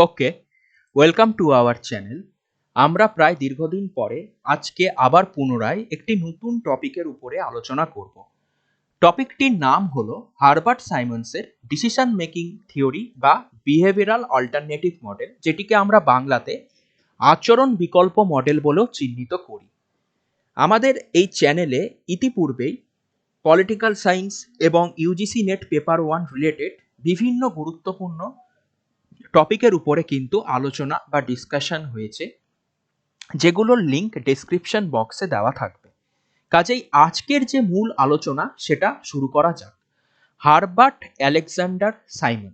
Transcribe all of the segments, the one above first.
Okay, welcome to our channel. আমরা প্রায় দীর্ঘদিন পরে আজকে আবার পুনরায় একটি নতুন টপিকের উপরে আলোচনা করব। টপিকটির নাম হলো হারবার্ট সাইমন্সের ডিসিশন মেকিং থিওরি বা বিহেভিয়ারাল অল্টারনেটিভ মডেল, যেটিকে আমরা বাংলাতে আচরণ বিকল্প মডেল বলেও চিহ্নিত করি। আমাদের এই চ্যানেলে ইতিপূর্বেই পলিটিক্যাল সায়েন্স এবং ইউজিসি নেট পেপার 1 রিলেটেড বিভিন্ন গুরুত্বপূর্ণ টপিকের উপরে কিন্তু আলোচনা বা ডিসকাশন হয়েছে, যেগুলোর লিংক ডেসক্রিপশন বক্সে দেওয়া থাকবে। কাজেই আজকের যে মূল আলোচনা সেটা শুরু করা যাক। হারবার্ট আলেকজান্ডার সাইমন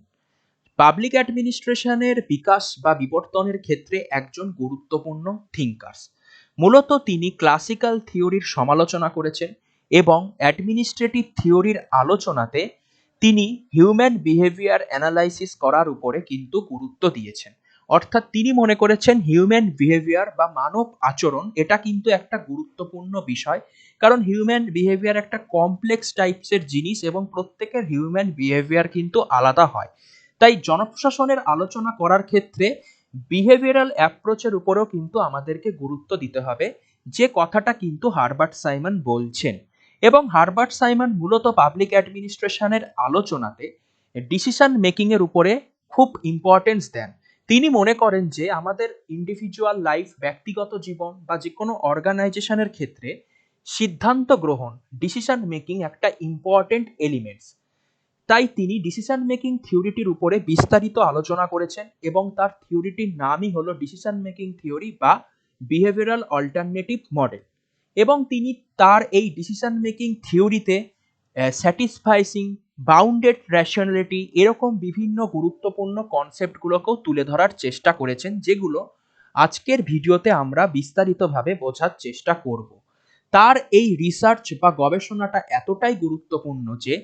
পাবলিক অ্যাডমিনিস্ট্রেশনের বিকাশ বা বিবর্তনের ক্ষেত্রে একজন গুরুত্বপূর্ণ থিঙ্কার্স। মূলত তিনি ক্লাসিক্যাল থিওরির সমালোচনা করেছেন এবং অ্যাডমিনিস্ট্রেটিভ থিওরির আলোচনাতে তিনি হিউম্যান বিহেভিয়ার অ্যানালাইসিস করার উপরে কিন্তু গুরুত্ব দিয়েছেন। অর্থাৎ তিনি মনে করেছেন হিউম্যান বিহেভিয়ার বা মানব আচরণ এটা কিন্তু একটা গুরুত্বপূর্ণ বিষয়, কারণ হিউম্যান বিহেভিয়ার একটা কমপ্লেক্স টাইপসের জিনিস এবং প্রত্যেকের হিউম্যান বিহেভিয়ার কিন্তু আলাদা হয়। তাই জনপ্রশাসনের আলোচনা করার ক্ষেত্রে বিহেভিয়ারাল অ্যাপ্রোচের উপরেও কিন্তু আমাদেরকে গুরুত্ব দিতে হবে, যে কথাটা কিন্তু হারবার্ট সাইমন বলছেন। এবং হারবার্ট সাইমন মূলত পাবলিক অ্যাডমিনিস্ট্রেশনের আলোচনাতে ডিসিশন মেকিং এর উপরে খুব ইম্পর্টেন্স দেন। তিনি মনে করেন যে আমাদের ইন্ডিভিজুয়াল লাইফ, ব্যক্তিগত জীবন বা যে কোনো অর্গানাইজেশনের ক্ষেত্রে সিদ্ধান্ত গ্রহণ, ডিসিশন মেকিং একটা ইম্পর্টেন্ট এলিমেন্টস। তাই তিনি ডিসিশন মেকিং থিওরিটির উপরে বিস্তারিত আলোচনা করেছেন এবং তার থিওরিটির নামই হলো ডিসিশন মেকিং থিওরি বা বিহেভিয়ারাল অল্টারনেটিভ মডেল। এবং তিনি তার এই ডিসিশন মেকিং থিওরিতে স্যাটিসফাইসিং, বাউন্ডেড রেশনালিটি এরকম বিভিন্ন গুরুত্বপূর্ণ কনসেপ্টগুলোকেও তুলে ধরার চেষ্টা করেছেন, যেগুলো আজকের ভিডিওতে আমরা বিস্তারিতভাবে বোঝার চেষ্টা করব। তার এই রিসার্চ বা গবেষণাটা এতটাই গুরুত্বপূর্ণ যে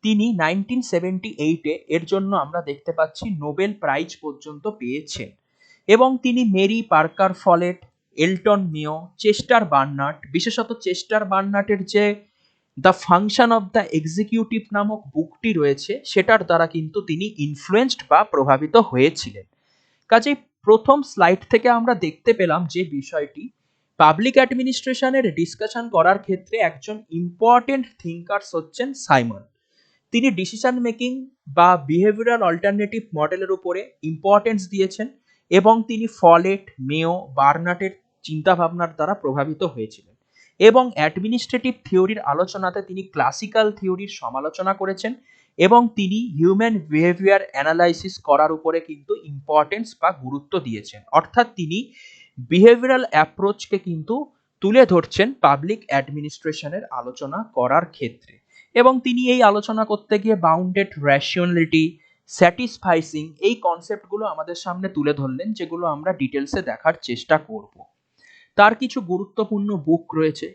তিনি 1978-এ এর জন্য আমরা দেখতে পাচ্ছি নোবেল প্রাইজ পর্যন্ত পেয়েছেন। এবং তিনি মেরি পার্কার ফলেট, এলটন মেও, চেস্টার বার্নার্ড, বিশেষত চেস্টার বার্নার্ডের যে the function of the executive নামক বুকটি রয়েছে সেটার দ্বারা কিন্তু তিনি ইনফ্লুয়েন্সড বা প্রভাবিত হয়েছিলেন। কাজেই প্রথম স্লাইড থেকে আমরা দেখতে পেলাম যে বিষয়টি পাবলিক অ্যাডমিনিস্ট্রেশনের ডিসকাশন করার ক্ষেত্রে একজন ইম্পর্টেন্ট থিঙ্কার্স হচ্ছেন সাইমন। তিনি ডিসিশন মেকিং বা বিহেভিয়ারাল অল্টারনেটিভ মডেলের উপরে ইম্পর্টেন্স দিয়েছেন এবং তিনি ফলেট, মেও, বার্নার্ডের চিন্তাভাবনার দ্বারা প্রভাবিত হয়েছিলেন। এবং অ্যাডমিনিস্ট্রেটিভ থিওরির আলোচনাতে তিনি ক্লাসিক্যাল থিওরির সমালোচনা করেছেন এবং তিনি হিউম্যান বিহেভিয়ার অ্যানালাইসিস করার উপরে কিন্তু ইম্পর্টেন্স বা গুরুত্ব দিয়েছেন। অর্থাৎ তিনি বিহেভিয়ারাল অ্যাপ্রোচকে কিন্তু তুলে ধরছেন পাবলিক অ্যাডমিনিস্ট্রেশনের আলোচনা করার ক্ষেত্রে। এবং তিনি এই আলোচনা করতে গিয়ে বাউন্ডেড রেশনালিটি, স্যাটিসফাইসিং এই কনসেপ্টগুলো আমাদের সামনে তুলে ধরলেন, যেগুলো আমরা ডিটেলসে দেখার চেষ্টা করব। তার কিছু গুরুত্বপূর্ণ বুক রয়েছে,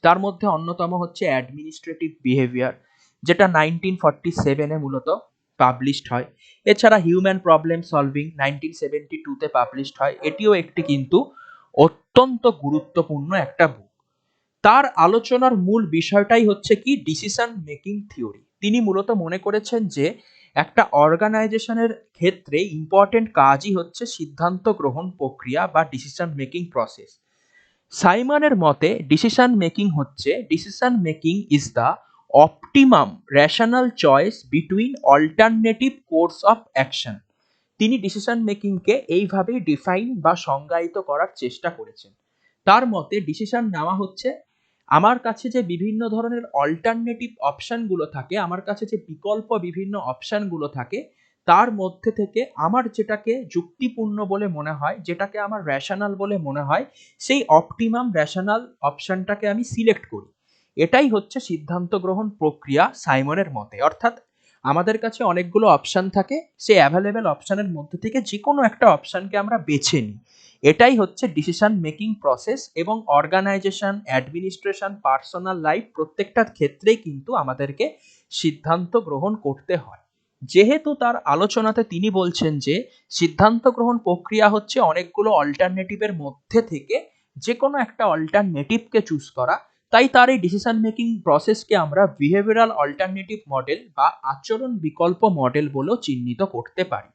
তার মধ্যে অন্যতম হচ্ছে অ্যাডমিনিস্ট্রেটিভ বিহেভিয়ার, যেটা 1947-এ মূলত পাবলিশড হয়। এছাড়া হিউম্যান প্রবলেম সলভিং 1972-তে পাবলিশড হয়। এটিও একটি কিন্তু অত্যন্ত গুরুত্বপূর্ণ একটা বুক। তার আলোচনার মূল বিষয়টাই হচ্ছে কি ডিসিশন মেকিং থিওরি। তিনি মূলত মনে করেছেন যে একটা অর্গানাইজেশনের ক্ষেত্রে ইম্পর্টেন্ট কাজই হচ্ছে সিদ্ধান্ত গ্রহণ প্রক্রিয়া বা ডিসিশন মেকিং প্রসেস। সাইমনের মতে decision making is the optimum rational choice between alternative course of action. তিনি ডিসিশন মেকিংকে এইভাবেই ডিফাইন বা সংজ্ঞায়িত করার চেষ্টা করেছেন। তার মতে ডিসিশন নেওয়া হচ্ছে আমার কাছে যে বিভিন্ন ধরনের অল্টারনেটিভ অপশনগুলো থাকে, আমার কাছে যে বিকল্প বিভিন্ন অপশনগুলো থাকে, তার মধ্যে থেকে আমার যেটাকে যুক্তিপূর্ণ বলে মনে হয়, যেটাকে আমার রেশনাল বলে মনে হয়, সেই অপটিমাম রেশনাল অপশনটাকে আমি সিলেক্ট করি। এটাই হচ্ছে সিদ্ধান্ত গ্রহণ প্রক্রিয়া সাইমনের মতে। অর্থাৎ আমাদের কাছে অনেকগুলো অপশন থাকে, সেই অ্যাভেলেবেল অপশনের মধ্যে থেকে যে কোনো একটা অপশনকে আমরা বেছে নিই। এটাই হচ্ছে ডিসিশন মেকিং প্রসেস। এবং অর্গানাইজেশন, অ্যাডমিনিস্ট্রেশন, পার্সোনাল লাইফ প্রত্যেকটার ক্ষেত্রেই কিন্তু আমাদেরকে সিদ্ধান্ত গ্রহণ করতে হয়। যেহেতু তার আলোচনাতে তিনি বলছেন যে সিদ্ধান্ত গ্রহণ প্রক্রিয়া হচ্ছে অনেকগুলো অল্টারনেটিভের মধ্যে থেকে যে কোনো একটা অল্টারনেটিভকে চুজ করা, তাই তার এই ডিসিশন মেকিং প্রসেসকে আমরা বিহেভিয়ারাল অল্টারনেটিভ মডেল বা আচরণ বিকল্প মডেল বলেও চিহ্নিত করতে পারি।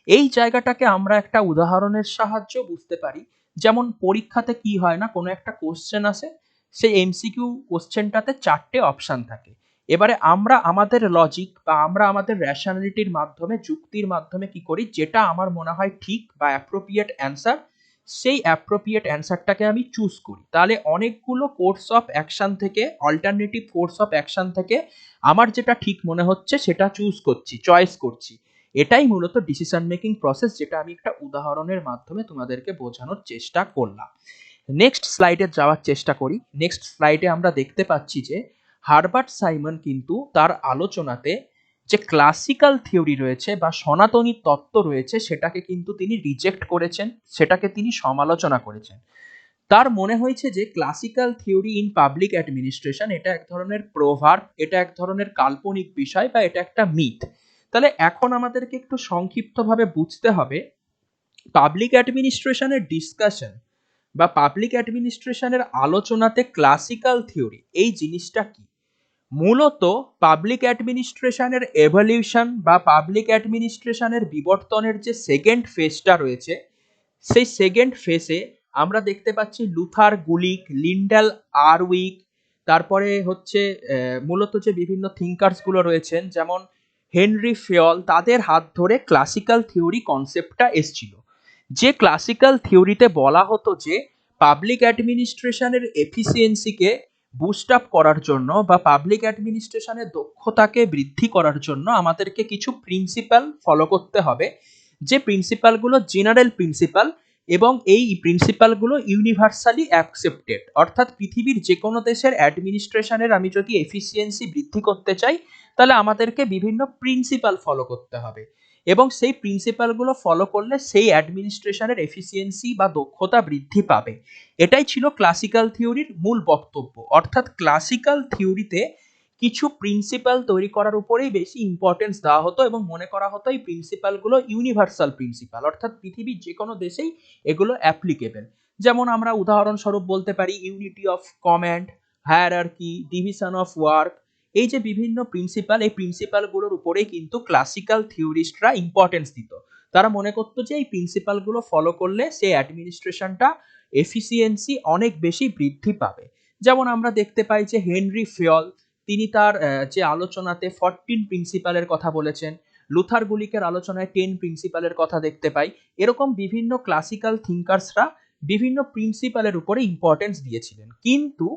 এই জায়গাটাকে আমরা একটা উদাহরণের সাহায্যে বুঝতে পারি। যেমন পরীক্ষাতে কি হয় না, কোনো একটা কোশ্চেন আসে, সেই এমসিকিউ কোশ্চেনটাতে 4টে অপশন থাকে। এবারে আমরা আমাদের লজিক বা আমরা আমাদের রেশনালিটির মাধ্যমে, যুক্তির মাধ্যমে কি করি, যেটা আমার মনে হয় ঠিক বা অ্যাপ্রোপ্রিয়েট অ্যান্সার, সেই অ্যাপ্রোপ্রিয়েট অ্যান্সারটাকে আমি চুজ করি। তাহলে অনেকগুলো কোর্স অফ অ্যাকশন থেকে, অল্টারনেটিভ কোর্স অফ অ্যাকশন থেকে আমার যেটা ঠিক মনে হচ্ছে সেটা চুজ করছি, চয়েস করছি। এটাই মূলত ডিসিশন মেকিং প্রসেস, যেটা আমি একটা উদাহরণের মাধ্যমে তোমাদেরকে বোঝানোর চেষ্টা করলাম। নেক্সট স্লাইডে যাওয়ার চেষ্টা করি। নেক্সট স্লাইডে আমরা দেখতে পাচ্ছি যে হারবার্ট সাইমন কিন্তু তার আলোচনাতে যে ক্লাসিক্যাল থিওরি রয়েছে বা সনাতনী তত্ত্ব রয়েছে সেটাকে কিন্তু তিনি রিজেক্ট করেছেন, সেটাকে তিনি সমালোচনা করেছেন। তার মনে হয়েছে যে classical theory in public administration এটা এক ধরনের প্রভাব, এটা এক ধরনের কাল্পনিক বিষয় বা এটা একটা মিথ। তাহলে এখন আমাদেরকে একটু সংক্ষিপ্তভাবে বুঝতে হবে পাবলিক অ্যাডমিনিস্ট্রেশনের ডিসকাশন বা পাবলিক অ্যাডমিনিস্ট্রেশনের আলোচনাতে ক্লাসিক্যাল থিওরি এই জিনিসটা কি। মূলত পাবলিক অ্যাডমিনিস্ট্রেশনের এভলিউশন বা পাবলিক অ্যাডমিনিস্ট্রেশনের বিবর্তনের যে সেকেন্ড ফেজটা রয়েছে, সেই সেকেন্ড ফেজে আমরা দেখতে পাচ্ছি লুথার গুলিক, লিন্ডেল আরউইক, তারপরে হচ্ছে মূলত যে বিভিন্ন থিঙ্কার্সগুলো রয়েছেন যেমন হেনরি ফেয়ল, তাদের হাত ধরে ক্লাসিক্যাল থিওরি কনসেপ্টটা এসছিল। যে ক্লাসিক্যাল থিওরিতে বলা হতো যে পাবলিক অ্যাডমিনিস্ট্রেশনের এফিসিয়েন্সিকে বুস্ট আপ করার জন্য বা পাবলিক অ্যাডমিনিস্ট্রেশনের দক্ষতাকে বৃদ্ধি করার জন্য আমাদেরকে কিছু প্রিন্সিপাল ফলো করতে হবে, যে প্রিন্সিপালগুলো জেনারেল প্রিন্সিপাল এবং এই প্রিন্সিপালগুলো ইউনিভার্সালি অ্যাকসেপ্টেড। অর্থাৎ পৃথিবীর যে কোনো দেশের অ্যাডমিনিস্ট্রেশনের আমি যদি এফিসিয়েন্সি বৃদ্ধি করতে চাই তাহলে আমাদেরকে বিভিন্ন প্রিন্সিপাল ফলো করতে হবে এবং সেই প্রিন্সিপালগুলো ফলো করলে সেই অ্যাডমিনিস্ট্রেশনের এফিসিয়েন্সি বা দক্ষতা বৃদ্ধি পাবে। এটাই ছিল ক্লাসিক্যাল থিওরির মূল বক্তব্য। অর্থাৎ ক্লাসিক্যাল থিওরিতে কিছু প্রিন্সিপাল তৈরি করার উপরেই বেশি ইম্পর্টেন্স দেওয়া হতো এবং মনে করা হতো এই প্রিন্সিপালগুলো ইউনিভার্সাল প্রিন্সিপাল, অর্থাৎ পৃথিবীর যে কোনো দেশেই এগুলো অ্যাপ্লিকেবল। যেমন আমরা উদাহরণস্বরূপ বলতে পারি unity of command, hierarchy, division of work. এই যে বিভিন্ন প্রিন্সিপাল, এই প্রিন্সিপালগুলোর উপরেই কিন্তু ক্লাসিক্যাল থিওরিস্টরা ইম্পর্টেন্স দিত। তারা মনে করতো যে এই প্রিন্সিপালগুলো ফলো করলে সেই অ্যাডমিনিস্ট্রেশনটা এফিসিয়েন্সি অনেক বেশি বৃদ্ধি পাবে। যেমন আমরা দেখতে পাই যে হেনরি ফেয়ল, তিনি তার যে আলোচনাতে 14 প্রিন্সিপালের কথা বলেছেন। লুথার গুলিকের আলোচনায় 10 প্রিন্সিপালের কথা দেখতে পাই। এরকম বিভিন্ন ক্লাসিক্যাল থিঙ্কার্সরা বিভিন্ন প্রিন্সিপালের উপরে ইম্পর্টেন্স দিয়েছিলেন, কিন্তু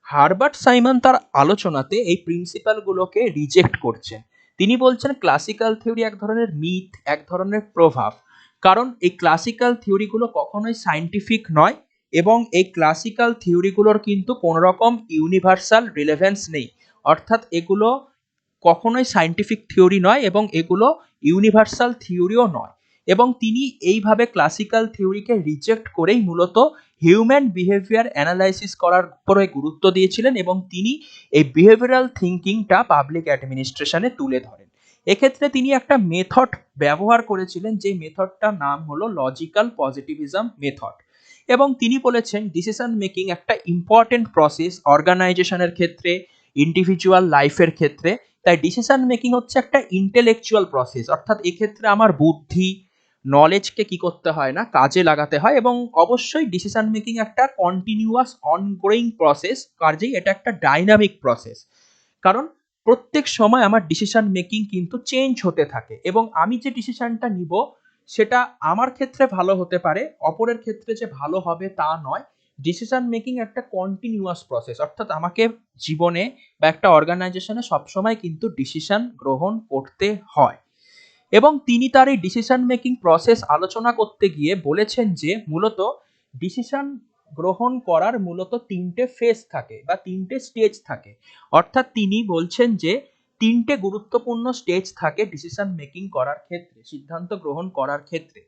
হারবার্ট সাইমন তার আলোচনাতে এই প্রিন্সিপালগুলোকে রিজেক্ট করছেন। তিনি বলছেন ক্লাসিক্যাল থিওরি এক ধরনের মিথ, এক ধরনের প্রভাব। কারণ এই ক্লাসিক্যাল থিওরিগুলো কখনোই সায়েন্টিফিক নয় এবং এই ক্লাসিক্যাল থিওরিগুলোর কিন্তু কোনো রকম ইউনিভার্সাল রিলেভেন্স নেই। অর্থাৎ এগুলো কখনোই সায়েন্টিফিক থিওরি নয় এবং এগুলো ইউনিভার্সাল থিওরিও নয়। এবং তিনি এইভাবে ক্লাসিক্যাল থিওরিকে রিজেক্ট করেই মূলত হিউম্যান বিহেভিয়ার অ্যানালাইসিস করার উপরে গুরুত্ব দিয়েছিলেন এবং তিনি এই বিহেভিয়ারাল থিঙ্কিংটা পাবলিক অ্যাডমিনিস্ট্রেশনে তুলে ধরেন। এক্ষেত্রে তিনি একটা মেথড ব্যবহার করেছিলেন, যে মেথডটার নাম হলো লজিক্যাল পজিটিভিজম মেথড। এবং তিনি বলেছেন ডিসিশন মেকিং একটা ইম্পর্টেন্ট প্রসেস অর্গানাইজেশনের ক্ষেত্রে, ইন্ডিভিজুয়াল লাইফের ক্ষেত্রে। তাই ডিসিশন মেকিং হচ্ছে একটা ইন্টেলেকচুয়াল প্রসেস, অর্থাৎ এক্ষেত্রে আমার বুদ্ধি, নলেজকে কি করতে হয় না, কাজে লাগাতে হয়। এবং অবশ্যই ডিসিশন মেকিং একটা কন্টিনিউয়াস অনগোয়িং প্রসেস, কাজেই এটা একটা ডাইনামিক প্রসেস। কারণ প্রত্যেক সময় আমার ডিসিশন মেকিং কিন্তু চেঞ্জ হতে থাকে এবং আমি যে ডিসিশনটা নিব সেটা আমার ক্ষেত্রে ভালো হতে পারে, অপরের ক্ষেত্রে যে ভালো হবে তা নয়। ডিসিশন মেকিং একটা কন্টিনিউয়াস প্রসেস, অর্থাৎ আমাকে জীবনে বা একটা অর্গানাইজেশনে সবসময় কিন্তু ডিসিশন গ্রহণ করতে হয়। এবং তিনি তার এই ডিসিশন মেকিং প্রসেস আলোচনা করতে গিয়ে বলেছেন যে মূলত ডিসিশন গ্রহণ করার মূলত 3টে ফেজ থাকে বা 3টে স্টেজ থাকে। অর্থাৎ তিনি বলছেন যে 3টে গুরুত্বপূর্ণ স্টেজ থাকে ডিসিশন মেকিং করার ক্ষেত্রে, সিদ্ধান্ত গ্রহণ করার ক্ষেত্রে।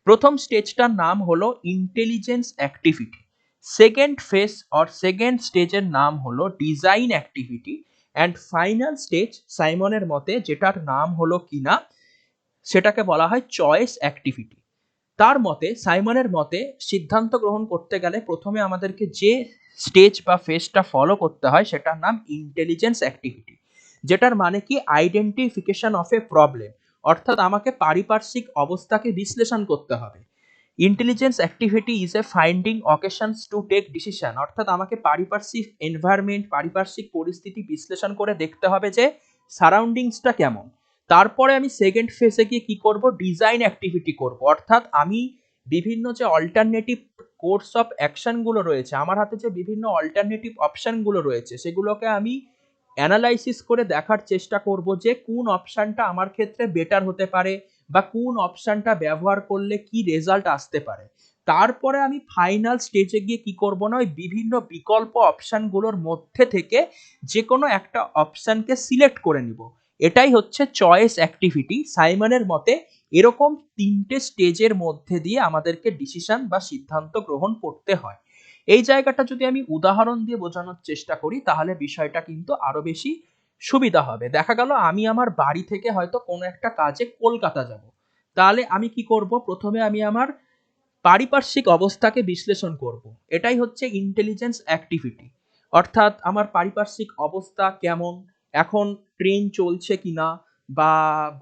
প্রথম স্টেজটার নাম হলো intelligence activity. Second phase or second স্টেজের নাম হলো design activity. And final stage সাইমনের মতে, যেটার নাম হলো কিনা সেটাকে বলা হয় চয়েস অ্যাক্টিভিটি। তার মতে, সাইমনের মতে, সিদ্ধান্ত গ্রহণ করতে গেলে প্রথমে আমাদেরকে যে স্টেজ বা ফেজটা ফলো করতে হয় সেটার নাম ইন্টেলিজেন্স অ্যাক্টিভিটি, যেটার মানে কি আইডেন্টিফিকেশন অফ এ প্রবলেম। অর্থাৎ আমাকে পারিপার্শ্বিক অবস্থাকে বিশ্লেষণ করতে হবে। Intelligence activity is a finding occasions to take decision, অর্থাৎ আমাকে পারিপার্শ্বিক এনভায়রনমেন্ট, পারিপার্শ্বিক পরিস্থিতি বিশ্লেষণ করে দেখতে হবে যে সারাউন্ডিংসটা কেমন। তারপরে আমি সেকেন্ড ফেজে গিয়ে কি করব, ডিজাইন অ্যাক্টিভিটি করব, অর্থাৎ আমি বিভিন্ন যে অল্টারনেটিভ কোর্স অফ অ্যাকশনগুলো রয়েছে, আমার হাতে যে বিভিন্ন অল্টারনেটিভ অপশনগুলো রয়েছে, সেগুলোকে আমি অ্যানালাইসিস করে দেখার চেষ্টা করব যে কোন অপশনটা আমার ক্ষেত্রে বেটার হতে পারে বা কোন অপশনটা ব্যবহার করলে কি রেজাল্ট আসতে পারে। তারপরে আমি ফাইনাল স্টেজে গিয়ে কি করব না, ওই বিভিন্ন বিকল্প অপশনগুলোর মধ্যে থেকে যে কোনো একটা অপশনকে সিলেক্ট করে নিব। এটাই হচ্ছে চয়েস অ্যাক্টিভিটি। সাইমনের মতে এরকম তিনটে স্টেজের মধ্যে দিয়ে আমাদেরকে ডিসিশন বা সিদ্ধান্ত গ্রহণ করতে হয়। এই জায়গাটা যদি আমি উদাহরণ দিয়ে বোঝানোর চেষ্টা করি তাহলে বিষয়টা কিন্তু আরো বেশি সুবিধা হবে। দেখা গেল আমি আমার বাড়ি থেকে হয়তো কোনো একটা কাজে কলকাতা যাব, তাহলে আমি কি করব, প্রথমে আমি আমার পারিপার্শ্বিক অবস্থাকে বিশ্লেষণ করব। এটাই হচ্ছে ইন্টেলিজেন্স অ্যাক্টিভিটি। অর্থাৎ আমার পারিপার্শ্বিক অবস্থা কেমন, এখন ট্রেন চলছে কিনা বা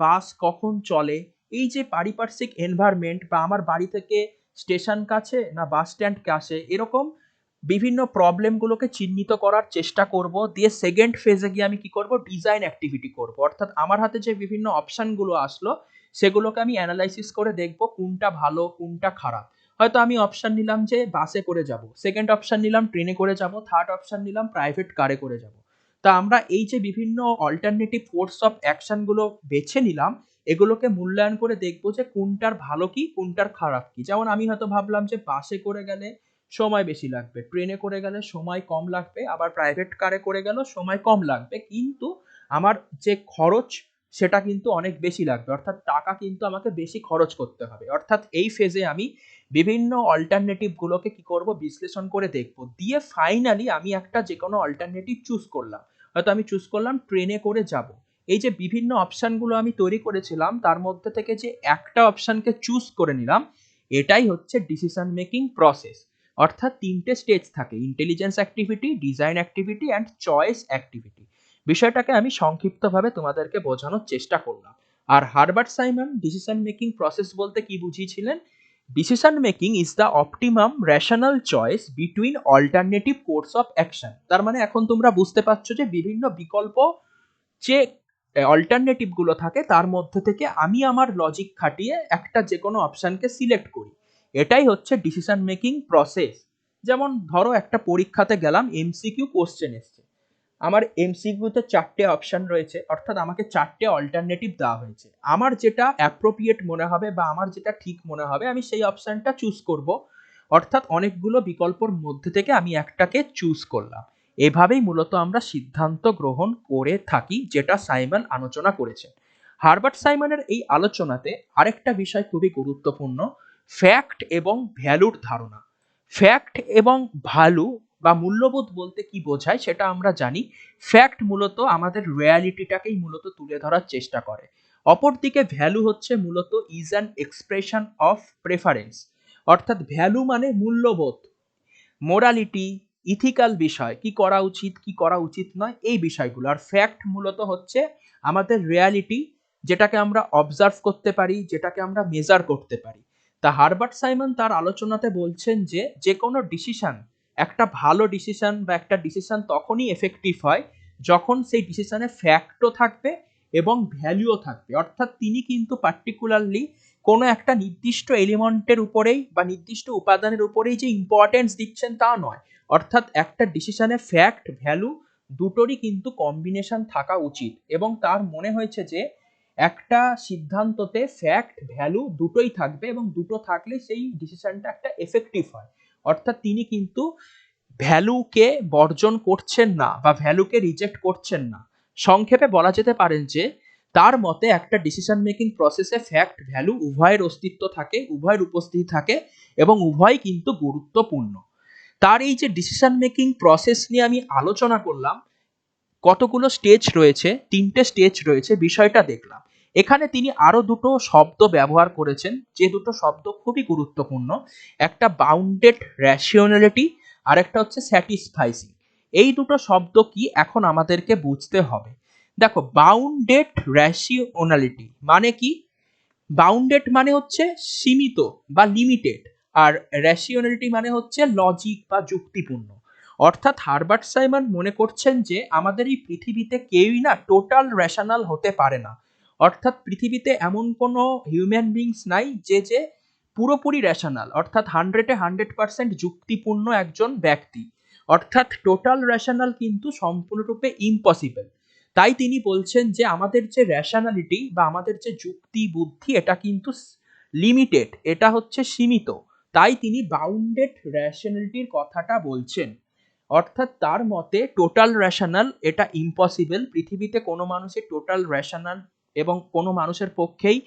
বাস কখন চলে, এই যে পারিপার্শ্বিক এনভায়রনমেন্ট বা আমার বাড়ি থেকে স্টেশন কাছে না বাস স্ট্যান্ড কাছে, এরকম বিভিন্ন প্রবলেমগুলোকে চিহ্নিত করার চেষ্টা করব। দিয়ে সেকেন্ড ফেজে গিয়ে আমি কি করব, ডিজাইন অ্যাক্টিভিটি করব, অর্থাৎ আমার হাতে যে বিভিন্ন অপশনগুলো আসলো সেগুলোকে আমি অ্যানালাইসিস করে দেখব কোনটা ভালো কোনটা খারাপ। হয়তো আমি অপশন নিলাম যে বাসে করে যাব, সেকেন্ড অপশন নিলাম ট্রেনে করে যাব, থার্ড অপশন নিলাম প্রাইভেট কারে করে যাব। তা আমরা এই যে বিভিন্ন অল্টারনেটিভ কোর্স অফ অ্যাকশনগুলো বেছে নিলাম, এগুলোকে মূল্যায়ন করে দেখবো যে কোনটার ভালো কি কোনটার খারাপ কি। যেমন আমি হয়তো ভাবলাম যে বাসে করে গেলে সময় বেশি লাগবে, ট্রেনে করে গেলে সময় কম লাগবে, আবার প্রাইভেট কারে করে গেলেও সময় কম লাগবে, কিন্তু আমার যে খরচ সেটা কিন্তু অনেক বেশি লাগবে, অর্থাৎ টাকা কিন্তু আমাকে বেশি খরচ করতে হবে। অর্থাৎ এই ফেজে আমি বিভিন্ন অল্টারনেটিভ গুলোকে কি করব, বিশ্লেষণ করে দেখব, দিয়ে ফাইনালি আমি একটা যে কোনো অল্টারনেটিভ চুজ করলাম। হয়তো আমি চুজ করলাম ট্রেনে করে যাব। এই যে বিভিন্ন অপশনগুলো আমি তৈরি করেছিলাম তার মধ্যে থেকে যে একটা অপশনকে চুজ করে নিলাম, এটাই হচ্ছে ডিসিশন মেকিং প্রসেস। অর্থাৎ তিনটে স্টেজ থাকে, intelligence activity, design activity and choice activity. বিষয়টাকে আমি সংক্ষিপ্তভাবে তোমাদেরকে বোঝানোর চেষ্টা করলাম। আর Herbert Simon decision making process বলতে কি বুঝিয়েছিলেন, decision making is the optimum rational choice between alternative course of action. তার মানে এখন তোমরা বুঝতে পারছো যে বিভিন্ন বিকল্প যে অল্টারনেটিভ গুলো থাকে তার মধ্যে থেকে আমি আমার লজিক খাটিয়ে একটা যে কোনো অপশনকে সিলেক্ট করি। এটাই হচ্ছে ডিসিশন মেকিং প্রসেস। যেমন ধরো একটা পরীক্ষাতে গেলাম, এমসিকিউ কোশ্চেন এসছে, আমার এমসিকিউতে চারটে অপশন রয়েছে, অর্থাৎ আমাকে চারটে অল্টারনেটিভ দেওয়া হয়েছে। আমার যেটা অ্যাপ্রোপ্রিয়েট মনে হবে বা আমার যেটা ঠিক মনে হবে আমি সেই অপশনটা চুজ করব। অর্থাৎ অনেকগুলো বিকল্পর মধ্যে থেকে আমি একটাকে চুজ করলাম। এভাবেই মূলত আমরা সিদ্ধান্ত গ্রহণ করে থাকি, যেটা সাইমন আলোচনা করেছেন। হারবার্ট সাইমনের এই আলোচনাতে আরেকটা বিষয় খুবই গুরুত্বপূর্ণ, ফ্যাক্ট এবং ভ্যালুর ধারণা। ফ্যাক্ট এবং ভ্যালু বা মূল্যবোধ বলতে কি বোঝায় সেটা আমরা জানি। ফ্যাক্ট মূলত আমাদের রিয়ালিটিটাকেই মূলত তুলে ধরার চেষ্টা করে। অপরদিকে ভ্যালু হচ্ছে মূলত is an expression of preference. অর্থাৎ ভ্যালু মানে মূল্যবোধ, মোরালিটি, ইথিক্যাল বিষয়, কি করা উচিত কি করা উচিত নয়, এই বিষয়গুলো। আর ফ্যাক্ট মূলত হচ্ছে আমাদের রিয়ালিটি, যেটাকে আমরা অবজার্ভ করতে পারি, যেটাকে আমরা মেজার করতে পারি। তা হারবার্ট সাইমন তার আলোচনাতে বলছেন যে যে কোনো ডিসিশন, একটা ভালো ডিসিশন বা একটা ডিসিশন তখনই এফেক্টিভ হয় যখন সেই ডিসিশনে ফ্যাক্টও থাকবে এবং ভ্যালুও থাকবে। অর্থাৎ তিনি কিন্তু পার্টিকুলারলি কোনো একটা নির্দিষ্ট এলিমেন্টের উপরেই বা নির্দিষ্ট উপাদানের উপরেই যে ইম্পর্টেন্স দিচ্ছেন তা নয়। অর্থাৎ একটা ডিসিশনে ফ্যাক্ট ভ্যালু দুটোরই কিন্তু কম্বিনেশন থাকা উচিত, এবং তার মনে হয়েছে যে একটা সিদ্ধান্ততে ফ্যাক্ট ভ্যালু দুটোই থাকবে এবং দুটো থাকলে সেই ডিসিশনটা একটা এফেক্টিভ হয়। অর্থাৎ তিনি কিন্তু ভ্যালুকে বর্জন করছেন না বা ভ্যালুকে রিজেক্ট করছেন না। সংক্ষেপে বলা যেতে পারেন যে তার মতে একটা ডিসিশন মেকিং প্রসেসে ফ্যাক্ট ভ্যালু উভয়ের অস্তিত্ব থাকে, উভয়ের উপস্থিতি থাকে এবং উভয় কিন্তু গুরুত্বপূর্ণ। তার এই যে ডিসিশন মেকিং প্রসেস নিয়ে আমি আলোচনা করলাম, কতগুলো স্টেজ রয়েছে, তিনটে স্টেজ রয়েছে, বিষয়টা দেখলাম। এখানে তিনি আরো দুটো শব্দ ব্যবহার করেছেন যে দুটো শব্দ খুবই গুরুত্বপূর্ণ, একটা বাউন্ডেড রেশনালিটি আর একটা হচ্ছে স্যাটিসফাইসিং। এই দুটো শব্দ কি এখন আমাদেরকে বুঝতে হবে। দেখো, বাউন্ডেড রেশিওনালিটি মানে কি? বাউন্ডেড মানে হচ্ছে সীমিত বা লিমিটেড, আর রেশিওনালিটি মানে হচ্ছে লজিক বা যুক্তিপূর্ণ। অর্থাৎ হারবার্ট সাইমন মনে করছেন যে আমাদের এই পৃথিবীতে কেউই না টোটাল রেশনাল হতে পারে না। অর্থাৎ পৃথিবীতে এমন কোনো হিউম্যান বিংস নাই যে পুরোপুরি রেশনাল, অর্থাৎ 100% যুক্তিপূর্ণ একজন ব্যক্তি। অর্থাৎ টোটাল রেশনাল কিন্তু সম্পূর্ণরূপে ইম্পসিবল। তাই তিনি বলছেন যে আমাদের যে রেশনালিটি বা আমাদের যে যুক্তি বুদ্ধি এটা কিন্তু লিমিটেড, এটা হচ্ছে সীমিত। তাই তিনি বাউন্ডেড রেশনালিটির কথাটা বলছেন। অর্থাৎ তার মতে টোটাল রেশনাল এটা ইম্পসিবল, পৃথিবীতে কোনো মানুষের টোটাল রেশনাল এবং কোনো মানুষের পক্ষেই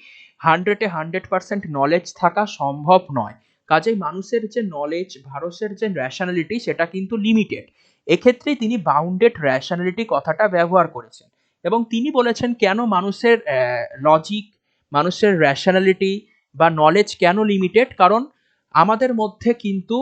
100% নলেজ থাকা সম্ভব নয়। কাজেই মানুষের যে নলেজ, মানুষের যে রেশনালিটি সেটা কিন্তু লিমিটেড। এক্ষেত্রে তিনি বাউন্ডেড রেশনালিটি কথাটা ব্যবহার করেছেন এবং তিনি বলেছেন কেন মানুষের লজিক, মানুষের রেশনালিটি বা নলেজ কেন লিমিটেড। কারণ আমাদের মধ্যে কিন্তু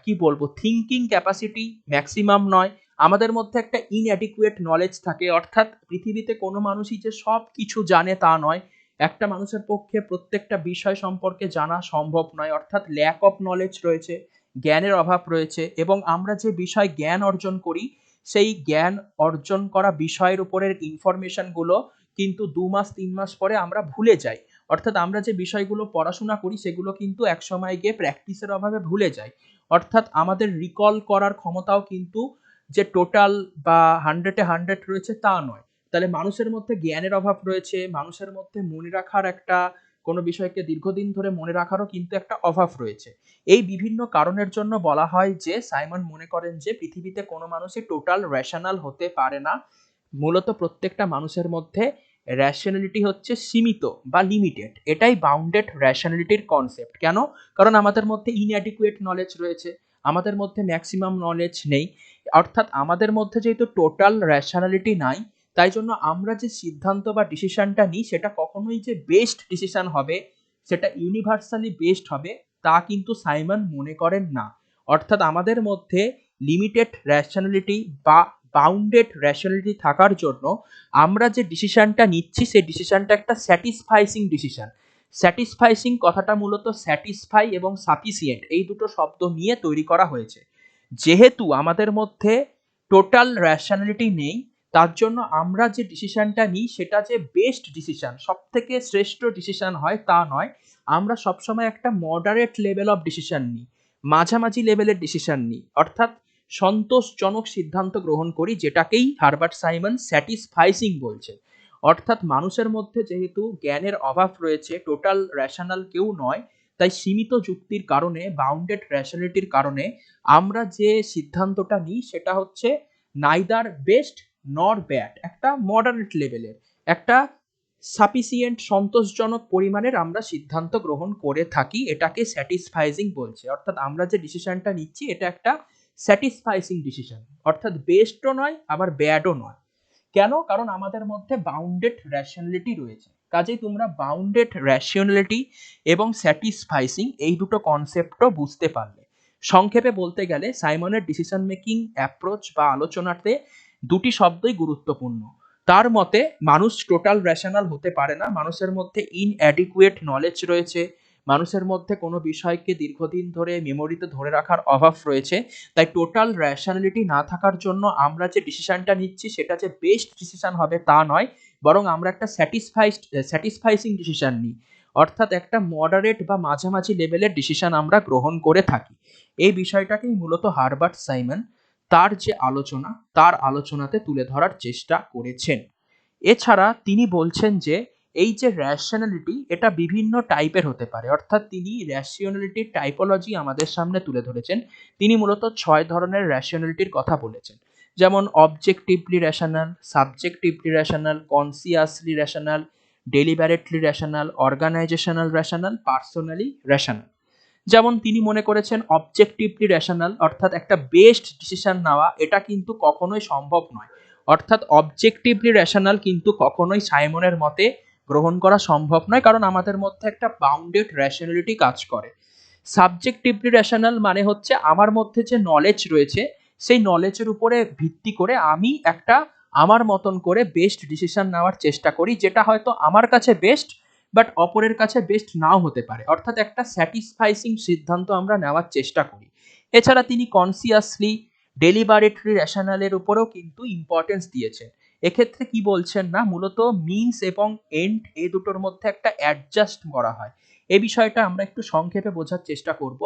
কি বলবো, থিঙ্কিং ক্যাপাসিটি ম্যাক্সিমাম নয়, আমাদের মধ্যে একটা ইনঅ্যাডিকুয়েট নলেজ থাকে। অর্থাৎ পৃথিবীতে কোনো মানুষই যে সব কিছু জানে তা নয়, একটা মানুষের পক্ষে প্রত্যেকটা বিষয় সম্পর্কে জানা সম্ভব নয়। অর্থাৎ ল্যাক অফ নলেজ রয়েছে, জ্ঞানের অভাব রয়েছে, এবং আমরা যে বিষয় জ্ঞান অর্জন করি সেই জ্ঞান অর্জন করা বিষয়ের উপরের ইনফরমেশনগুলো কিন্তু 2 মাস 3 মাস পরে আমরা ভুলে যাই। অর্থাৎ আমরা যে বিষয়গুলো পড়াশোনা করি সেগুলো কিন্তু এক সময় গিয়ে প্র্যাকটিসের অভাবে ভুলে যাই। অর্থাৎ আমাদের রিকল করার ক্ষমতাও কিন্তু যে টোটাল বা 100-100 রয়েছে তা নয়। তাহলে মানুষের মধ্যে জ্ঞানের অভাব রয়েছে, মানুষের মধ্যে মনে রাখার একটা, কোনো বিষয়কে দীর্ঘদিন ধরে মনে রাখারও কিন্তু একটা অভাব রয়েছে। এই বিভিন্ন কারণের জন্য বলা হয় যে সাইমন মনে করেন যে পৃথিবীতে কোনো মানুষই টোটাল রেশনাল হতে পারে না। মূলত প্রত্যেকটা মানুষের মধ্যে রেশনালিটি হচ্ছে সীমিত বা লিমিটেড, এটাই বাউন্ডেড রেশনালিটির কনসেপ্ট। কেন? কারণ আমাদের মধ্যে ইনঅ্যাডিকুয়েট নলেজ রয়েছে, আমাদের মধ্যে ম্যাক্সিমাম নলেজ নেই। অর্থাৎ আমাদের মধ্যে যেহেতু টোটাল রেশনালিটি নাই, তাই জন্য আমরা যে সিদ্ধান্ত বা ডিসিশনটা নিই সেটা কখনোই যে বেস্ট ডিসিশন হবে, সেটা ইউনিভার্সালি বেস্ট হবে, তা কিন্তু সাইমন মনে করেন না। অর্থাৎ আমাদের মধ্যে লিমিটেড রেশনালিটি বা বাউন্ডেড রেশনালিটি থাকার জন্য আমরা যে ডিসিশনটা নিচ্ছি সেই ডিসিশনটা একটা স্যাটিসফাইসিং ডিসিশন। স্যাটিসফাইসিং কথাটা মূলত স্যাটিসফাই এবং সাফিসিয়েন্ট এই দুটো শব্দ নিয়ে তৈরি করা হয়েছে। যেহেতু আমাদের মধ্যে টোটাল রেশনালিটি নেই, তার জন্য আমরা যে ডিসিশনটা নিই সেটা যে বেস্ট ডিসিশন, সব থেকে শ্রেষ্ঠ ডিসিশন হয় তা নয়। আমরা সবসময় একটা মডারেট লেভেল অফ ডিসিশন নিই, মাঝামাঝি লেভেলের ডিসিশন নিই। অর্থাৎ সন্তোষজনক সিদ্ধান্ত গ্রহণ করি, যেটাকেই হারবার্ট সাইমন স্যাটিসফাইসিং বলছে। অর্থাৎ মানুষের মধ্যে যেহেতু জ্ঞানের অভাব রয়েছে, টোটাল রেশনাল কেউ নয়, তাই সীমিত যুক্তির কারণে, বাউন্ডেড রেশনালিটির কারণে আমরা যে সিদ্ধান্তটা নিই সেটা হচ্ছে নাইদার বেস্ট নর ব্যাড, একটা মডারেট লেভেলের, একটা সাফিসিয়েন্ট সন্তোষজনক পরিমাণের আমরা সিদ্ধান্ত গ্রহণ করে থাকি, এটাকে স্যাটিসফাইজিং বলছে। অর্থাৎ আমরা যে ডিসিশনটা নিচ্ছি এটা একটা স্যাটিসফাইসিং ডিসিশন, অর্থাৎ বেস্টও নয় আবার ব্যাডও নয়। কেন? কারণ আমাদের মধ্যে বাউন্ডেড রেশনালিটি রয়েছে। কাজেই তোমরা বাউন্ডেড রেশনালিটি এবং স্যাটিসফাইসিং এই দুটো কনসেপ্টও বুঝতে পারলে। সংক্ষেপে বলতে গেলে সাইমনের ডিসিশন মেকিং অ্যাপ্রোচ বা আলোচনাতে দুটি শব্দই গুরুত্বপূর্ণ। তার মতে মানুষ টোটাল রেশনাল হতে পারে না, মানুষের মধ্যে ইনঅ্যাডিকুয়েট নলেজ রয়েছে, মানুষের মধ্যে কোনো বিষয়কে দীর্ঘদিন ধরে মেমোরিতে ধরে রাখার অভাব রয়েছে। তাই টোটাল রেশনালিটি না থাকার জন্য আমরা যে ডিসিশনটা নিচ্ছি সেটা যে বেস্ট ডিসিশন হবে তা নয়, বরং আমরা একটা স্যাটিসফাইসিং ডিসিশন নিই। অর্থাৎ একটা মডারেট বা মাঝামাঝি লেভেলের ডিসিশন আমরা গ্রহণ করে থাকি। এই বিষয়টাকেই মূলত হারবার্ট সাইমন তার যে আলোচনা, তার আলোচনাতে তুলে ধরার চেষ্টা করেছেন। এছাড়া তিনি বলছেন যে এই যে র্যাশনালিটি এটা বিভিন্ন টাইপের হতে পারে। অর্থাৎ তিনি র্যাশনালিটির টাইপোলজি আমাদের সামনে তুলে ধরেছেন। তিনি মূলত 6 ধরনের র্যাশনালিটির কথা বলেছেন, যেমন objectively rational, subjectively rational, consciously rational, deliberately rational, organisational rational, personally rational. যেমন তিনি মনে করেছেন অবজেক্টিভলি র্যাশনাল, অর্থাৎ একটা বেস্ট ডিসিশন নেওয়া এটা কিন্তু কখনোই সম্ভব নয়। অর্থাৎ অবজেক্টিভলি র্যাশনাল কিন্তু কখনোই সাইমনের মতে গ্রহণ করা সম্ভব নয়, কারণ আমাদের মধ্যে একটা বাউন্ডেড র্যাশনালিটি কাজ করে। সাবজেক্টিভলি র্যাশনাল মানে হচ্ছে আমার মধ্যে যে নলেজ রয়েছে সেই নলেজের উপরে ভিত্তি করে আমি একটা আমার মতন করে বেস্ট ডিসিশন নেওয়ার চেষ্টা করি, যেটা হয়তো আমার কাছে বেস্ট বাট অপরের কাছে বেস্ট নাও হতে পারে, অর্থাৎ একটা স্যাটিসফাইসিং সিদ্ধান্ত আমরা নেওয়ার চেষ্টা করি। এছাড়া তিনি কনসিয়াসলি ডেলিবারেটরি রেশনালের উপরেও কিন্তু ইম্পর্টেন্স দিয়েছেন। এক্ষেত্রে কি বলছেন না, মূলত মিনস এবং এন্ড এই দুটোর মধ্যে একটা অ্যাডজাস্ট করা হয়। এই বিষয়টা আমরা একটু সংক্ষেপে বোঝার চেষ্টা করব।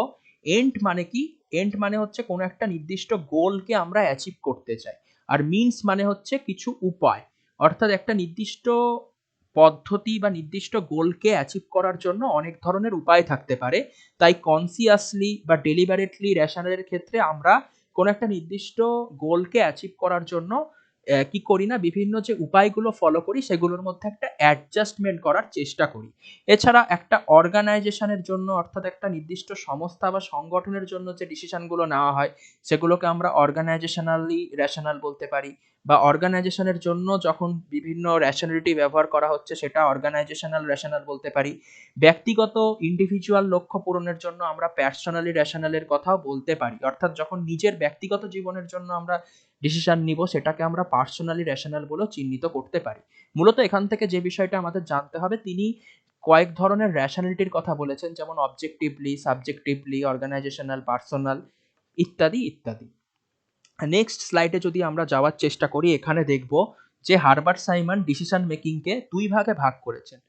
এন্ড মানে কি? এন্ড মানে হচ্ছে কোনো একটা নির্দিষ্ট গোলকে আমরা অ্যাচিভ করতে চাই, আর মিনস মানে হচ্ছে কিছু উপায়, অর্থাৎ একটা নির্দিষ্ট পদ্ধতি বা নির্দিষ্ট গোলকে অ্যাচিভ করার জন্য অনেক ধরনের উপায় থাকতে পারে। তাই কনসিয়াসলি বা ডেলিবারেটলি রেশনালের ক্ষেত্রে আমরা কোনো একটা নির্দিষ্ট গোলকে অ্যাচিভ করার জন্য কি করি না, বিভিন্ন যে উপায়গুলো ফলো করি সেগুলোর মধ্যে একটা অ্যাডজাস্টমেন্ট করার চেষ্টা করি। এছাড়া একটা অর্গানাইজেশনের জন্য, অর্থাৎ একটা নির্দিষ্ট সংস্থা বা সংগঠনের জন্য যে ডিসিশনগুলো নেওয়া হয় সেগুলোকে আমরা অর্গানাইজেশনালি রেশনাল বলতে পারি, বা অর্গানাইজেশনের জন্য যখন বিভিন্ন রেশনালিটি ব্যবহার করা হচ্ছে সেটা অর্গানাইজেশনাল রেশনাল বলতে পারি। ব্যক্তিগত ইন্ডিভিজুয়াল লক্ষ্য পূরণের জন্য আমরা পার্সোনালি রেশনালের কথাও বলতে পারি, অর্থাৎ যখন নিজের ব্যক্তিগত জীবনের জন্য আমরা ডিসিশন নিব সেটাকে আমরা পার্সোনালি রেশনাল বলেও চিহ্নিত করতে পারি। মূলত এখান থেকে যে বিষয়টা আমাদের জানতে হবে, তিনি কয়েক ধরনের রেশনালিটির কথা বলেছেন, যেমন অবজেক্টিভলি, সাবজেক্টিভলি, অর্গানাইজেশনাল, পার্সোনাল ইত্যাদি ইত্যাদি। নেক্সট স্লাইডে যদি আমরা যাওয়ার চেষ্টা করি, এখানে দেখব যে হারবার্ট সাইমন ডিসিশন মেকিংকে দুই ভাগে ভাগ করেছেন,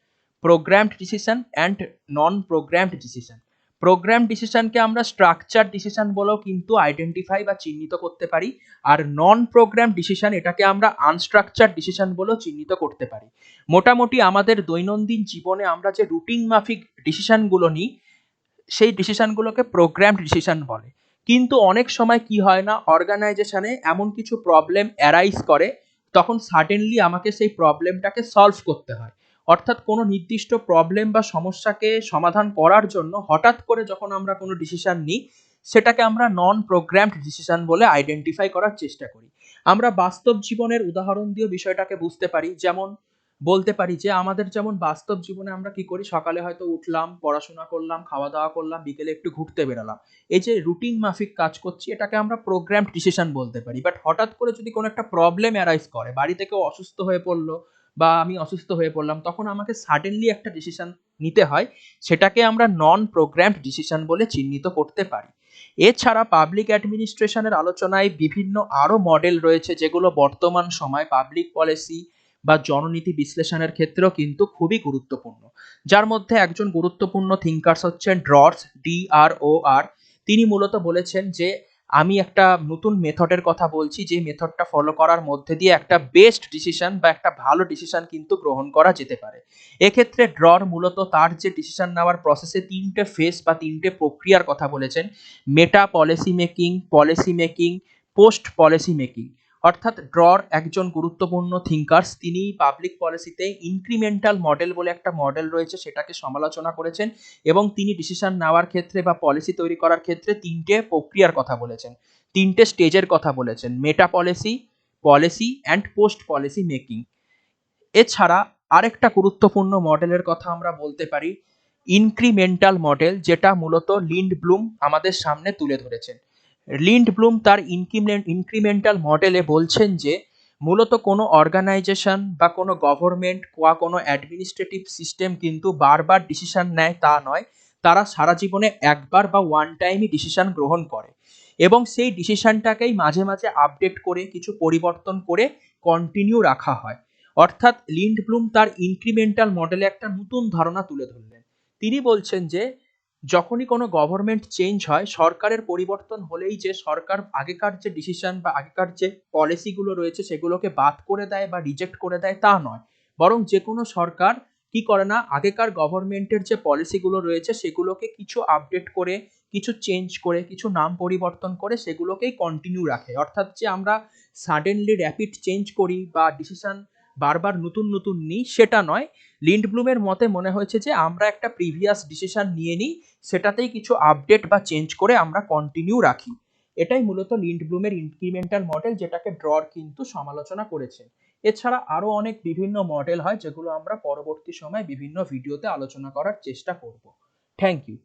programmed decision and non programmed decision. Program ডিসিশনকে আমরা স্ট্রাকচার ডিসিশন বলেও কিন্তু আইডেন্টিফাই বা চিহ্নিত করতে পারি, আর নন প্রোগ্রাম ডিসিশন এটাকে আমরা আনস্ট্রাকচার ডিসিশন বলেও চিহ্নিত করতে পারি। মোটামুটি আমাদের দৈনন্দিন জীবনে আমরা যে রুটিন মাফিক ডিসিশনগুলো নিই সেই ডিসিশনগুলোকে প্রোগ্রামড ডিসিশন বলে। কিন্তু অনেক সময় কি হয় না, অর্গানাইজেশনে এমন কিছু প্রবলেম অ্যারাইজ করে, তখন সাডেনলি আমাকে সেই প্রবলেমটাকে সলভ করতে হয়। অর্থাৎ কোনো নির্দিষ্ট প্রবলেম বা সমস্যাকে সমাধান করার জন্য হঠাৎ করে যখন আমরা কোনো ডিসিশন নিই সেটাকে আমরা নন প্রোগ্রামড ডিসিশন বলে আইডেন্টিফাই করার চেষ্টা করি। আমরা বাস্তব জীবনের উদাহরণ দিয়ে বিষয়টাকে বুঝতে পারি। যেমন বলতে পারি যে আমাদের যেমন বাস্তব জীবনে আমরা কি করি, সকালে হয়তো উঠলাম, পড়াশোনা করলাম, খাওয়া দাওয়া করলাম, বিকেলে একটু ঘুরতে বেরালাম। এই যে রুটিন মাফিক কাজ করছি এটাকে আমরা প্রোগ্রামড ডিসিশন বলতে পারি। বাট হঠাৎ করে যদি কোনো একটা প্রবলেম অ্যারাইজ করে, বাড়িতে কেউ অসুস্থ হয়ে পড়লো বা আমি অসুস্থ হয়ে পড়লাম, তখন আমাকে সাডেনলি একটা ডিসিশন নিতে হয়, সেটাকে আমরা নন প্রোগ্রামড ডিসিশন বলে চিহ্নিত করতে পারি। এছাড়া পাবলিক অ্যাডমিনিস্ট্রেশনের আলোচনায় বিভিন্ন আরো মডেল রয়েছে যেগুলো বর্তমান সময় পাবলিক পলিসি বা জননীতি বিশ্লেষণের ক্ষেত্রেও কিন্তু খুবই গুরুত্বপূর্ণ। যার মধ্যে একজন গুরুত্বপূর্ণ থিঙ্কার্স হচ্ছেন ড্রস, DROR। তিনি মূলত বলেছেন যে আমি একটা নতুন মেথডের কথা বলছি, যে মেথডটা ফলো করার মধ্যে দিয়ে একটা বেস্ট ডিসিশন বা একটা ভালো ডিসিশন কিন্তু গ্রহণ করা যেতে পারে। এক্ষেত্রে ড্রর মূলত তার যে ডিসিশন নেওয়ার প্রসেসে তিনটে ফেজ বা তিনটে প্রক্রিয়ার কথা বলেছেন, meta policy making, post policy making. অর্থাৎ ড্রর একজন গুরুত্বপূর্ণ থিঙ্কার্স, তিনি পাবলিক পলিসিতে ইনক্রিমেন্টাল মডেল বলে একটা মডেল রয়েছে সেটাকে সমালোচনা করেছেন, এবং তিনি ডিসিশন নেওয়ার ক্ষেত্রে বা পলিসি তৈরি করার ক্ষেত্রে তিনটে প্রক্রিয়ার কথা বলেছেন, তিনটে স্টেজের কথা বলেছেন, meta policy, policy and post policy making. এছাড়া আরেকটা গুরুত্বপূর্ণ মডেলের কথা আমরা বলতে পারি ইনক্রিমেন্টাল মডেল, যেটা মূলত লিন্ডব্লুম আমাদের সামনে তুলে ধরেছেন। লিন্ডব্লুম তার ইনক্রিমেন্টাল মডেলে বলছেন যে মূলত কোনো অর্গানাইজেশন বা কোনো গভর্নমেন্ট বা কোনো অ্যাডমিনিস্ট্রেটিভ সিস্টেম কিন্তু বারবার ডিসিশন নেয় তা নয়, তারা সারা জীবনে একবার বা ওয়ান টাইমই ডিসিশন গ্রহণ করে, এবং সেই ডিসিশনটাকেই মাঝে মাঝে আপডেট করে কিছু পরিবর্তন করে কন্টিনিউ রাখা হয়। অর্থাৎ লিন্ডব্লুম তার ইনক্রিমেন্টাল মডেলে একটা নতুন ধারণা তুলে ধরলেন। তিনি বলছেন যে যখনই কোনো গভর্নমেন্ট চেঞ্জ হয়, সরকারের পরিবর্তন হলেই যে সরকার আগেকার যে ডিসিশন বা আগেকার যে পলিসিগুলো রয়েছে সেগুলোকে বাদ করে দেয় বা রিজেক্ট করে দেয় তা নয়, বরং যে কোনো সরকার কি করে না, আগেকার গভর্নমেন্টের যে পলিসিগুলো রয়েছে সেগুলোকে কিছু আপডেট করে, কিছু চেঞ্জ করে, কিছু নাম পরিবর্তন করে সেগুলোকেই কন্টিনিউ রাখে। অর্থাৎ যে আমরা সাডেনলি র্যাপিড চেঞ্জ করি বা ডিসিশন বারবার নতুন নতুন নিই সেটা নয়। লিন্ডব্লুমের মতে মনে হয়েছে যে আমরা একটা প্রিভিয়াস ডিসিশন নিয়ে নিই, সেটাতেই কিছু আপডেট বা চেঞ্জ করে আমরা কন্টিনিউ রাখি। এটাই মূলত লিন্ডব্লুমের ইনক্রিমেন্টাল মডেল, যেটাকে ড্রর কিন্তু সমালোচনা করেছে। এছাড়া আরো অনেক বিভিন্ন মডেল হয় যেগুলো আমরা পরবর্তী সময় বিভিন্ন ভিডিওতে আলোচনা করার চেষ্টা করব। Thank you.